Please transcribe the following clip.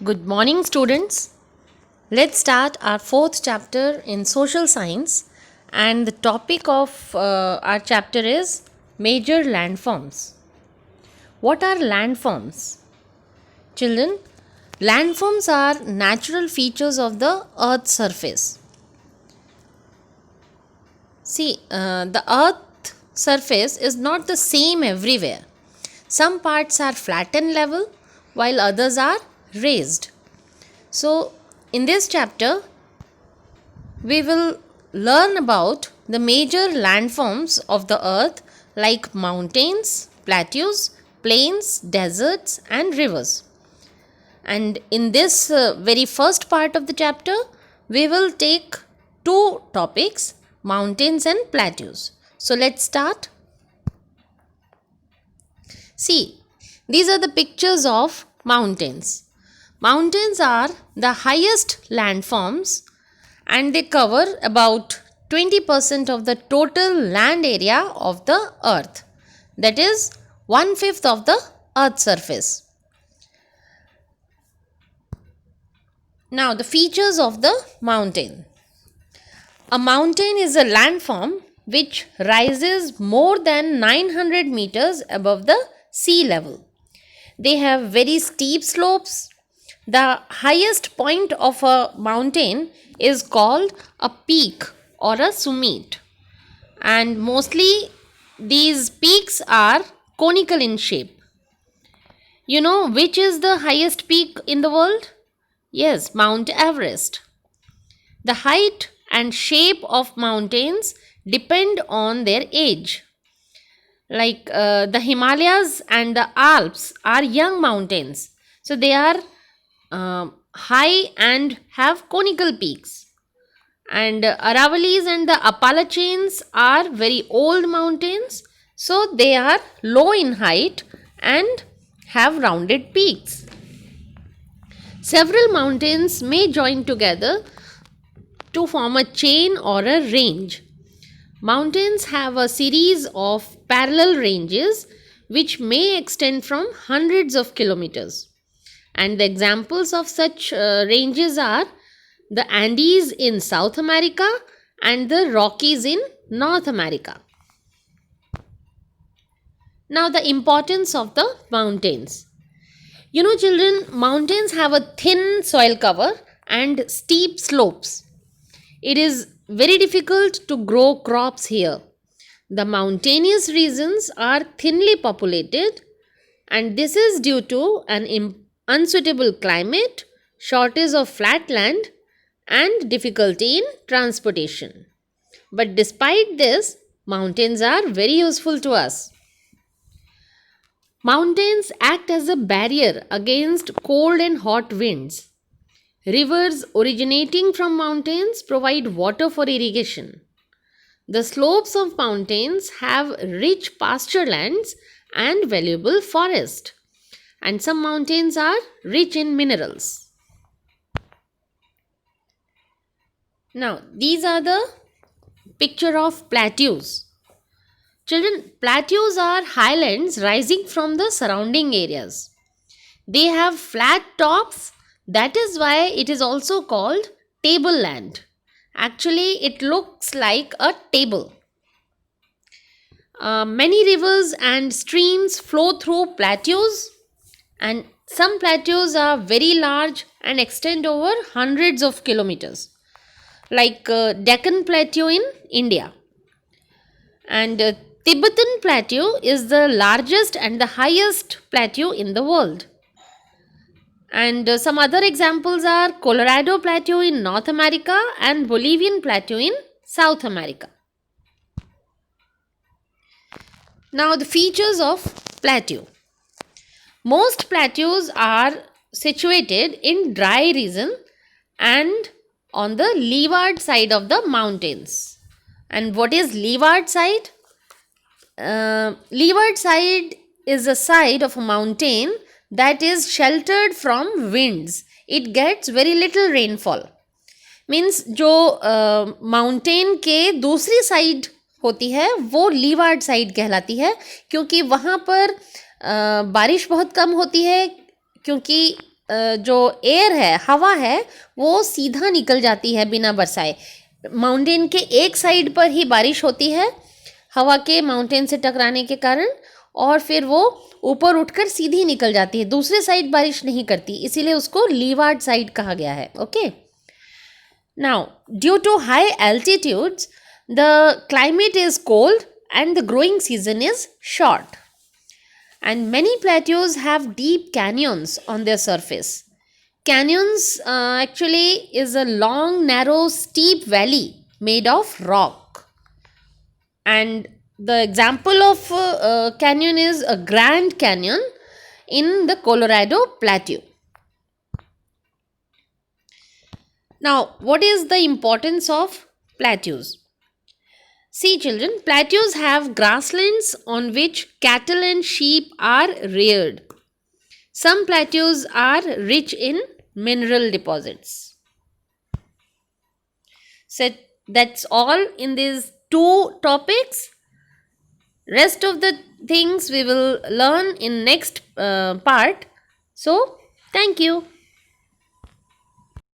Good morning, students. Let's start our fourth chapter in social science, and the topic of our chapter is major landforms. What are landforms? Children, landforms are natural features of the Earth's surface. See, the Earth surface is not the same everywhere. Some parts are flat and level, while others are raised. So, in this chapter, we will learn about the major landforms of the earth like mountains, plateaus, plains, deserts, and rivers. And in this very first part of the chapter, we will take two topics, mountains and plateaus. So, let's start. See, these are the pictures of mountains. Mountains are the highest landforms and they cover about 20% of the total land area of the earth. That is 1/5 of the earth's surface. Now, the features of the mountain. A mountain is a landform which rises more than 900 meters above the sea level. They have very steep slopes. The highest point of a mountain is called a peak or a summit, and mostly these peaks are conical in shape. You know which is the highest peak in the world? Yes, Mount Everest. The height and shape of mountains depend on their age. Like the Himalayas and the Alps are young mountains, so they are high and have conical peaks. And Aravalis and the Appalachians are very old mountains, so they are low in height and have rounded peaks. Several mountains may join together to form a chain or a range. Mountains have a series of parallel ranges which may extend from hundreds of kilometers. And the examples of such ranges are the Andes in South America and the Rockies in North America. Now, the importance of the mountains. You know, children, mountains have a thin soil cover and steep slopes. It is very difficult to grow crops here. The mountainous regions are thinly populated, and this is due to an unsuitable climate, shortage of flat land, and difficulty in transportation. But despite this, mountains are very useful to us. Mountains act as a barrier against cold and hot winds. Rivers originating from mountains provide water for irrigation. The slopes of mountains have rich pasture lands and valuable forest. And some mountains are rich in minerals. Now, these are the picture of plateaus. Children, plateaus are highlands rising from the surrounding areas. They have flat tops, that is why it is also called tableland. Actually, it looks like a table. Many rivers and streams flow through plateaus, and some plateaus are very large and extend over hundreds of kilometers, like Deccan Plateau in India. And Tibetan Plateau is the largest and the highest plateau in the world. And some other examples are Colorado Plateau in North America and Bolivian Plateau in South America. Now, the features of plateau. Most plateaus are situated in dry region and on the leeward side of the mountains. And what is leeward side? Leeward side is a side of a mountain that is sheltered from winds. It gets very little rainfall. Means जो mountain के दूसरी side होती है वो leeward side कहलाती है, क्योंकि वहाँ पर बारिश बहुत कम होती है, क्योंकि जो एयर है, हवा है, वो सीधा निकल जाती है बिना बरसाए। माउंटेन के एक साइड पर ही बारिश होती है हवा के माउंटेन से टकराने के कारण, और फिर वो ऊपर उठकर सीधी निकल जाती है, दूसरे साइड बारिश नहीं करती, इसीलिए उसको लीवार्ड साइड कहा गया है। Okay, now due to high altitudes the climate is cold and the growing season is short, and many plateaus have deep canyons on their surface. Canyons actually is a long, narrow, steep valley made of rock. And the example of canyon is a Grand Canyon in the Colorado Plateau. Now, what is the importance of plateaus? See, children, plateaus have grasslands on which cattle and sheep are reared. Some plateaus are rich in mineral deposits. So that's all in these two topics. Rest of the things we will learn in next part. So, thank you.